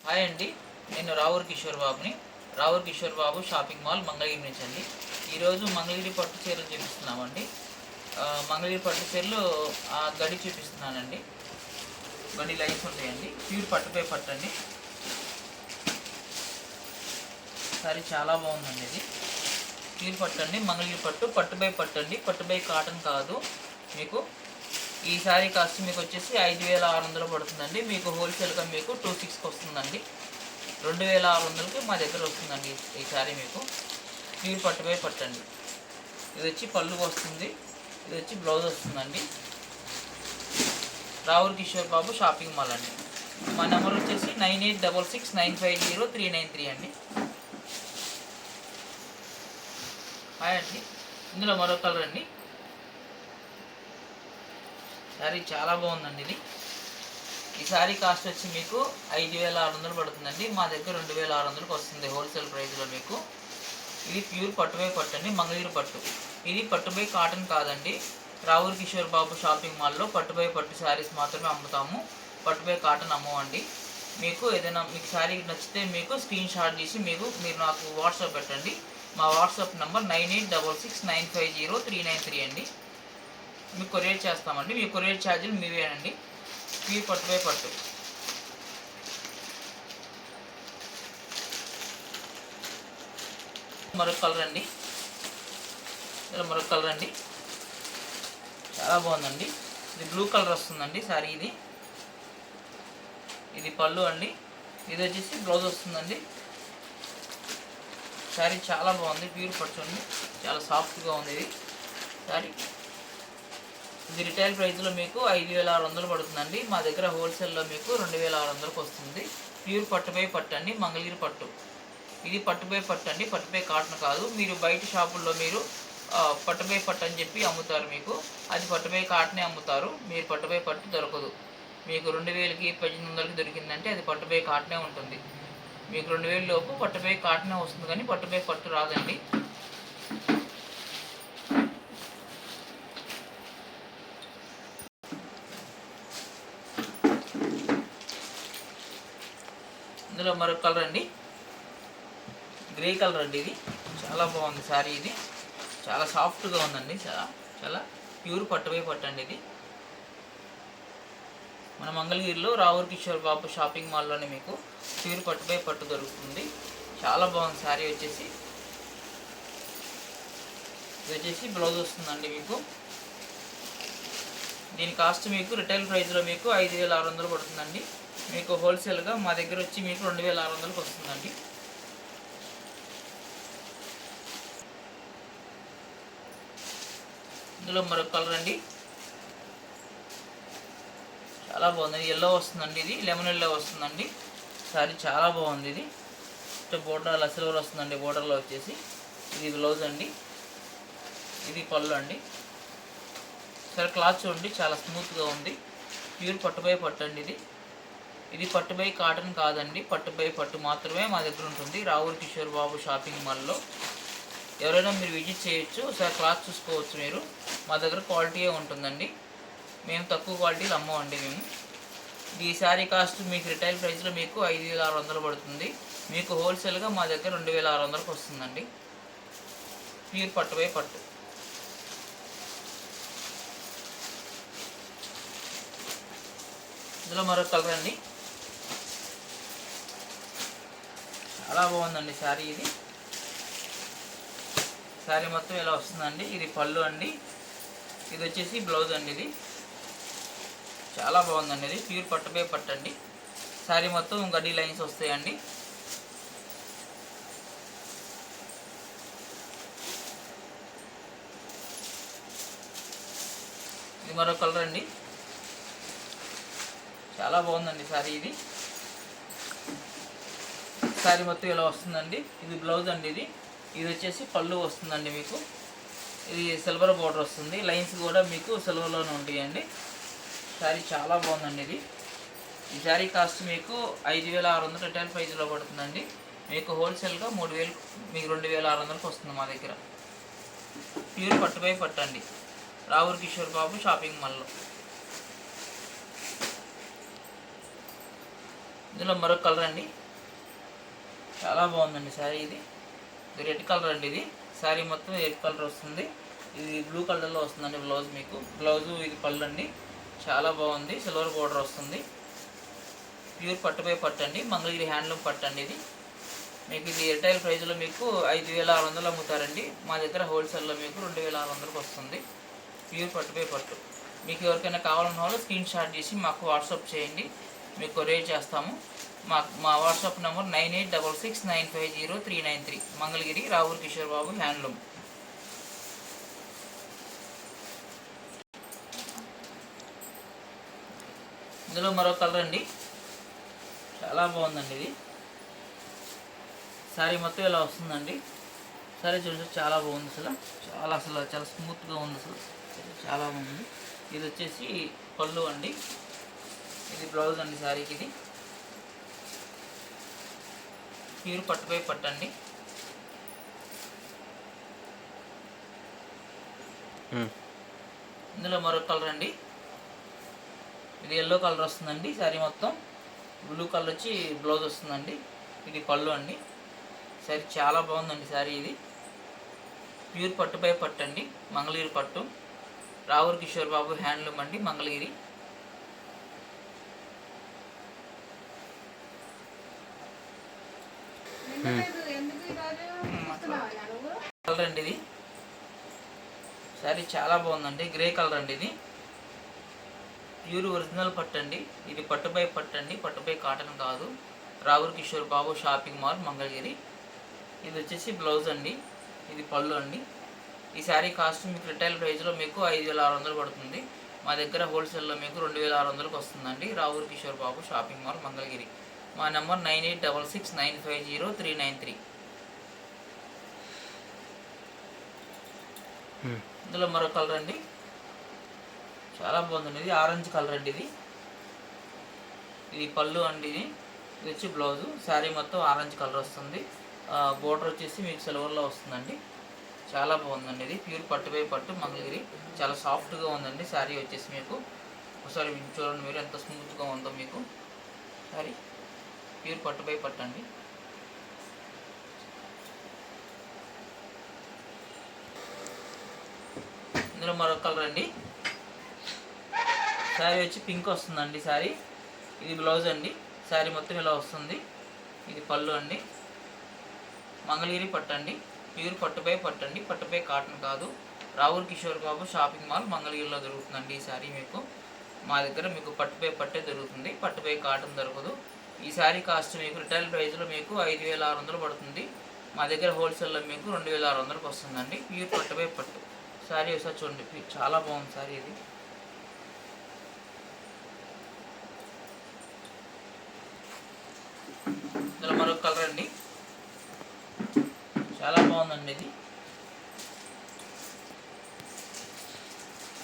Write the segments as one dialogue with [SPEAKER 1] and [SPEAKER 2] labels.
[SPEAKER 1] Hi అండి, నేను రావూర్ కిషోర్ బాబుని. రావూర్ కిషోర్ బాబు షాపింగ్ మాల్ మంగళగిరి నుంచి అండి. ఈరోజు మంగళగిరి పట్టు చీరలు చూపిస్తున్నామండి. మంగళగిరి పట్టు చీరలు గడి చూపిస్తున్నానండి. గడి లైన్స్ ఉంటాయండి. ప్యూర్ పట్టుపై పట్టు అండి. సారీ చాలా బాగుందండి. ఇది ప్యూర్ పట్టు అండి, మంగళగిరి పట్టు, పట్టుపై పట్టు అండి. పట్టుపై కాటన్ కాదు. మీకు ఈ శారీ కాస్ట్ మీకు వచ్చేసి 5,600 పడుతుందండి. మీకు హోల్సేల్గా మీకు 2600 వస్తుందండి. 2,600కి మా దగ్గర వస్తుందండి ఈ శారీ. మీకు ప్యూర్ పట్టుపై పట్టండి. ఇది వచ్చి పళ్ళు వస్తుంది, ఇది వచ్చి బ్లౌజ్ వస్తుందండి. రావూర్ కిషోర్ బాబు షాపింగ్ మాల్ అండి. మా నెంబర్ వచ్చేసి 9866950393 అండి. హాయ్ అండి. ఇందులో మరో కలర్ అండి. శారీ చాలా బాగుందండి. ఈ శారీ కాస్ట్ వచ్చి మీకు 5,600 పడుతుందండి. మా దగ్గర 2,600కి వస్తుంది హోల్సేల్ ప్రైస్లో మీకు. ఇది ప్యూర్ పట్టుపై పట్టు అండి, మంగళగిరి పట్టు. ఇది పట్టుపై కాటన్ కాదండి. రావూర్ కిషోర్ బాబు షాపింగ్ మాల్లో పట్టుపై పట్టు శారీస్ మాత్రమే అమ్ముతాము. పట్టుపై కాటన్ అమ్మవండి. మీకు ఏదైనా మీకు శారీ నచ్చితే మీకు స్క్రీన్ షాట్ తీసి మీరు నాకు వాట్సాప్ పెట్టండి. మా వాట్సాప్ నెంబర్ 9866950393 అండి. మీకు కొరియర్ చేస్తామండి. మీ కొరియర్ ఛార్జీలు మీవేనండి. ప్యూర్ పట్టుపై పట్టు. మరొక కలర్ అండి. ఇలా మరొక కలర్ అండి. చాలా బాగుందండి. ఇది బ్లూ కలర్ వస్తుందండి శారీ. ఇది పళ్ళు అండి. ఇది వచ్చేసి బ్లౌజ్ వస్తుందండి. శారీ చాలా బాగుంది. ప్యూర్ పట్టు అండి, చాలా సాఫ్ట్గా ఉంది ఇది శారీ. ఇది రిటైల్ ప్రైస్లో మీకు 5,600 పడుతుందండి. మా దగ్గర హోల్సేల్లో మీకు 2,600కి వస్తుంది. ప్యూర్ పట్టుపై పట్టు అండి, మంగళగిరి పట్టు. ఇది పట్టుపై పట్టు అండి, పట్టుపై కాటన్ కాదు. మీరు బయట షాపుల్లో మీరు పట్టుపై పట్టు అని చెప్పి అమ్ముతారు. మీకు అది పట్టుపై కాటనే అమ్ముతారు. మీరు పట్టుపై పట్టు దొరకదు. మీకు 2,000కి 1,800కి దొరికిందంటే అది పట్టుపై కాటనే ఉంటుంది. మీకు 2,000 లోపు పట్టుపై కాటనే వస్తుంది, కానీ పట్టుపై పట్టు రాదండి. ఇందులో మరొక కలర్ అండి. గ్రే కలర్ అండి. ఇది చాలా బాగుంది శారీ. ఇది చాలా సాఫ్ట్గా ఉందండి. చాలా ప్యూర్ పట్టుపై పట్టు అండి. ఇది మన మంగళగిరిలో రావూర్ కిషోర్ బాబు షాపింగ్ మాల్లోనే మీకు ప్యూర్ పట్టుపై పట్టు దొరుకుతుంది. చాలా బాగుంది శారీ. వచ్చేసి ఇది వచ్చేసి బ్లౌజ్ వస్తుందండి మీకు. దీని కాస్ట్ మీకు రిటైల్ ప్రైస్లో మీకు 5,600 పడుతుందండి. మీకు హోల్సేల్గా మా దగ్గర వచ్చి మీకు 2,600కి వస్తుందండి. ఇందులో మరొక కలర్ అండి. చాలా బాగుంది. ఎల్లో వస్తుందండి. ఇది లెమన్ ఎల్లో వస్తుందండి. శారీ చాలా బాగుంది. ఇది బోర్డర్ అలా సిల్వర్ వస్తుందండి. బోర్డర్లో వచ్చేసి ఇది బ్లౌజ్ అండి. ఇది పళ్ళు అండి. సరే క్లాత్ చూడండి, చాలా స్మూత్గా ఉంది. ప్యూర్ పట్టుపై పట్టు అండి. ఇది పట్టుపై కాటన్ కాదండి, పట్టుపై పట్టు మాత్రమే మా దగ్గర ఉంటుంది రావూర్ కిషోర్ బాబు షాపింగ్ మాల్లో. ఎవరైనా మీరు విజిట్ చేయొచ్చు. ఒకసారి క్లాత్ చూసుకోవచ్చు. మీరు మా దగ్గర క్వాలిటీయే ఉంటుందండి. మేము తక్కువ క్వాలిటీలు అమ్మవండి మేము. ఈ శారీ కాస్ట్ మీకు రిటైల్ ప్రైస్లో మీకు 5,600 పడుతుంది. మీకు హోల్సేల్గా మా దగ్గర 2,600కి వస్తుందండి. ప్యూర్ పట్టుపై పట్టు. ఇందులో మరొక కలర్ అండి. చాలా బాగుందండి శారీ. ఇది శారీ మొత్తం ఇలా వస్తుందండి. ఇది పళ్ళు అండి. ఇది వచ్చేసి బ్లౌజ్ అండి. ఇది చాలా బాగుందండి. ఇది ప్యూర్ పట్టుపై పట్టు అండి. శారీ మొత్తం గడ్డి లైన్స్ వస్తాయండి. ఇది మరో కలర్ అండి. చాలా బాగుందండి శారీ. ఇది శారీ మొత్తం ఇలా వస్తుందండి. ఇది బ్లౌజ్ అండి. ఇది వచ్చేసి పళ్ళు వస్తుందండి మీకు. ఇది సిల్వర్ బోర్డర్ వస్తుంది. లైన్స్ కూడా మీకు సిల్వర్లోనే ఉంటాయండి. శారీ చాలా బాగుందండి. ఈ శారీ కాస్ట్ మీకు 5,600 రిటైల్ ప్రైస్లో పడుతుందండి. మీకు హోల్సేల్గా 3,000, మీకు 2,600కి వస్తుంది మా దగ్గర. ప్యూర్ పట్టుపై పట్టు అండి, రావూర్ కిషోర్ బాబు షాపింగ్ మాల్లో. ఇందులో మరొక కలర్ అండి, చాలా బాగుందండి శారీ. ఇది రెడ్ కలర్ అండి. ఇది శారీ మొత్తం రెడ్ కలర్ వస్తుంది. ఇది బ్లూ కలర్లో వస్తుందండి బ్లౌజ్. మీకు బ్లౌజు ఇది పళ్ళు అండి, చాలా బాగుంది. సిల్వర్ బోర్డర్ వస్తుంది. ప్యూర్ పట్టుపై పట్టు అండి, మంగళగిరి హ్యాండ్లూమ్ పట్టు అండి. ఇది మీకు ఇది రిటైల్ ప్రైస్లో మీకు 5,600 అమ్ముతారండి. మా దగ్గర హోల్సేల్లో మీకు 2,600కి వస్తుంది. ప్యూర్ పట్టుపై పట్టు. మీకు ఎవరికైనా కావాలన్న వాళ్ళు స్క్రీన్ షాట్ చేసి మాకు వాట్సాప్ చేయండి, మీకు కొరియర్ చేస్తాము. మా WhatsApp number 9866950393, Mangalagiri రావుర్ Kishore Babu handloom. ఇందులో మరో కలర్ అండి, చాలా బాగుందండి. ఇది శారీ మొత్తం ఇలా వస్తుందండి. శారీ చూసి చాలా బాగుంది. అసలు చాలా స్మూత్గా ఉంది. చాలా బాగుంది. ఇది వచ్చేసి పళ్ళు అండి, ఇది బ్లౌజ్ అండి శారీకి. ఇది ప్యూర్ పట్టుపై పట్టు అండి. ఇందులో మరొక కలర్ అండి, ఇది ఎల్లో కలర్ వస్తుందండి. శారీ మొత్తం బ్లూ కలర్ వచ్చి బ్లౌజ్ వస్తుందండి. ఇది పళ్ళు అండి. శారీ చాలా బాగుందండి. శారీ ఇది ప్యూర్ పట్టుపై పట్టు అండి, మంగళగిరి పట్టు, రావుర్ కిషోర్ బాబు హ్యాండ్లూమ్ అండి, మంగళగిరి. కలర్ అండి, ఇది శారీ చాలా బాగుందండి. గ్రే కలర్ అండి. ఇది ప్యూర్ ఒరిజినల్ పట్టు అండి. ఇది పట్టుపై పట్టు అండి, పట్టుపై కాటన్ కాదు. రావుర్ కిషోర్ బాబు షాపింగ్ మాల్, మంగళగిరి. ఇది వచ్చేసి బ్లౌజ్ అండి, ఇది పళ్ళు అండి. ఈ శారీ కాస్ట్ మీకు రిటైల్ ప్రైస్లో మీకు 5,600 పడుతుంది. మా దగ్గర హోల్సేల్లో మీకు 2,600కి వస్తుందండి. రావుర్ కిషోర్ బాబు షాపింగ్ మాల్, మంగళగిరి. మా నెంబర్ 9866950393. ఇందులో మరో కలర్ అండి, చాలా బాగుందండి. ఇది ఆరెంజ్ కలర్ అండి. ఇది పళ్ళు అండి. ఇది వచ్చి బ్లౌజు. శారీ మొత్తం ఆరెంజ్ కలర్ వస్తుంది. బోర్డర్ వచ్చేసి మీకు సిల్వర్లో వస్తుందండి. చాలా బాగుందండి. ఇది ప్యూర్ పట్టుపై పట్టు, మంగళగిరి. చాలా సాఫ్ట్గా ఉందండి శారీ వచ్చేసి. మీకు ఒకసారి చూడండి మీరు ఎంత స్మూత్గా ఉందో. మీకు శారీ ప్యూర్ పట్టుపై పట్టు అండి. ఇందులో మరొక కలర్ అండి, శారీ వచ్చి పింక్ వస్తుందండి. శారీ ఇది బ్లౌజ్ అండి. శారీ మొత్తం ఇలా వస్తుంది. ఇది పళ్ళు అండి, మంగళగిరి పట్టు అండి. ప్యూర్ పట్టుపై పట్టు అండి, పట్టుపై కాటన్ కాదు. రావుర్ కిషోర్ బాబు షాపింగ్ మాల్, మంగళగిరిలో దొరుకుతుందండి ఈ శారీ. మీకు మా దగ్గర మీకు పట్టుపై పట్టే దొరుకుతుంది, పట్టుపై కాటన్ దొరకదు. ఈ శారీ కాస్ట్ మీకు రిటైల్ ప్రైస్లో మీకు 5,600 పడుతుంది. మా దగ్గర హోల్సేల్లో మీకు 2,600కి వస్తుందండి. ప్యూర్ పట్టుపై పట్టు శారీ ఒకసారి చూడండి, చాలా బాగుంది శారీ. ఇది ఇందులో మరొక కలర్ అండి, చాలా బాగుందండి. ఇది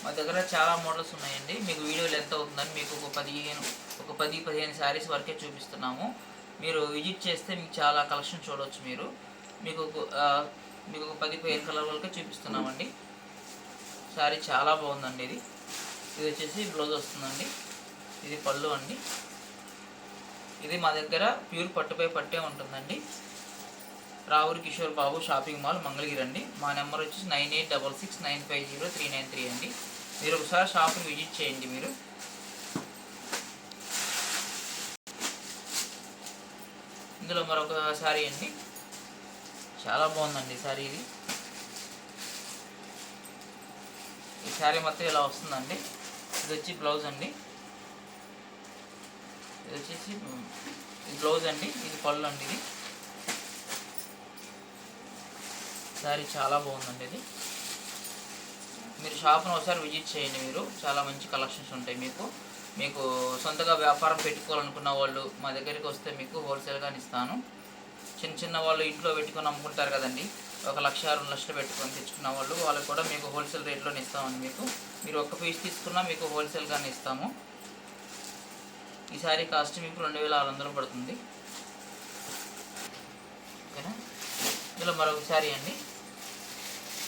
[SPEAKER 1] మా దగ్గర చాలా మోడల్స్ ఉన్నాయండి. మీకు వీడియోలు ఎంత అవుతుందని మీకు ఒక 10-15 శారీస్ వరకే చూపిస్తున్నాము. మీరు విజిట్ చేస్తే మీకు చాలా కలెక్షన్ చూడవచ్చు. మీకు ఒక 10-15 కలర్ వరకే చూపిస్తున్నామండి. శారీ చాలా బాగుందండి. ఇది వచ్చేసి బ్లౌజ్ వస్తుందండి. ఇది పళ్ళు అండి. ఇది మా దగ్గర ప్యూర్ పట్టుపై పట్టే ఉంటుందండి. రావుర్ కిషోర్ బాబు షాపింగ్ మాల్, మంగళగిరి అండి. మా నెంబర్ వచ్చేసి 9866950393 అండి. మీరు ఒకసారి షాప్ని విజిట్ చేయండి. మీరు ఇందులో మరొక శారీ అండి, చాలా బాగుందండి శారీ. ఈ శారీ మొత్తం ఇలా వస్తుందండి. ఇది వచ్చి బ్లౌజ్ అండి. ఇది వచ్చేసి బ్లౌజ్ అండి. ఇది పళ్ళు అండి. ఇది శారీ చాలా బాగుందండి. ఇది మీరు షాప్ను ఒకసారి విజిట్ చేయండి. మీరు చాలా మంచి కలెక్షన్స్ ఉంటాయి. మీకు సొంతగా వ్యాపారం పెట్టుకోవాలనుకున్న వాళ్ళు మా దగ్గరికి వస్తే మీకు హోల్సేల్గా ఇస్తాను. చిన్న వాళ్ళు ఇంట్లో పెట్టుకొని అమ్ముకుంటారు కదండి, 1,00,000-2 లక్షలు పెట్టుకొని తెచ్చుకున్న వాళ్ళకి కూడా మీకు హోల్సేల్ రేట్లోనే ఇస్తామండి. మీరు ఒక్క పీస్ తీసుకున్నా మీకు హోల్సేల్గానే ఇస్తాము. ఈ శారీ కాస్ట్ మీకు 2,600 పడుతుంది. ఓకేనా. ఇందులో మరొక శారీ అండి,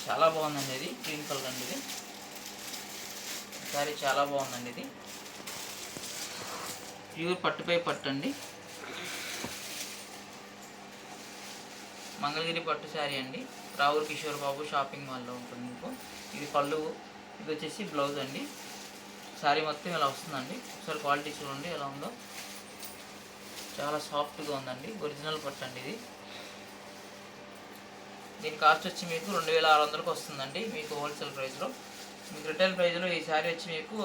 [SPEAKER 1] చాలా బాగుందండి. ఇది గ్రీన్ కలర్ అండి. ఇది శారీ చాలా బాగుందండి. ఇది ప్యూర్ పట్టుపై పట్టు అండి, మంగళగిరి పట్టు శారీ అండి. రావుల కిషోర్ బాబు షాపింగ్ మాల్లో ఉంటుంది మీకు. ఇది పళ్ళు, ఇది వచ్చేసి బ్లౌజ్ అండి. శారీ మొత్తం ఇలా వస్తుందండి. ఒకసారి క్వాలిటీ చూడండి ఎలా ఉందో. చాలా సాఫ్ట్గా ఉందండి. ఒరిజినల్ పట్టు అండి ఇది. దీని కాస్ట్ వచ్చి మీకు 2600కి వస్తుందండి మీకు హోల్సేల్ ప్రైస్లో. మీకు రిటైల్ ప్రైస్లో ఈ శారీ వచ్చి మీకు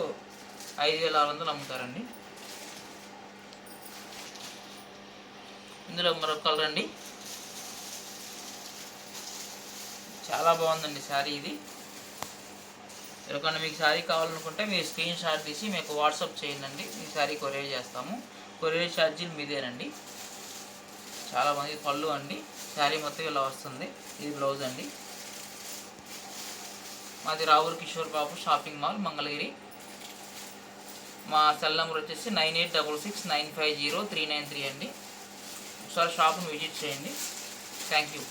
[SPEAKER 1] 5600 అమ్ముతారండి. ఇందులో మరొక కలర్ అండి. చాలా బాగుందండి శారీ ఇది. ఎవరికైనా మీకు శారీ కావాలనుకుంటే మీరు స్క్రీన్ షాట్ తీసి మీకు వాట్సాప్ చేయండి. మీ శారీ కొరియర్ చేస్తాము. కొరియర్ ఛార్జీలు మీదేనండి. చాలా బాగుంది. పళ్ళు అండి. శారీ మొత్తం ఇలా వస్తుంది. ఇది బ్లౌజ్ అండి. మాది రావుల కిషోర్ బాబు షాపింగ్ మాల్ మంగళగిరి. మా సెల్ నెంబర్ వచ్చేసి 9866950393 అండి. ఒకసారి షాప్ను విజిట్ చేయండి. Thank you.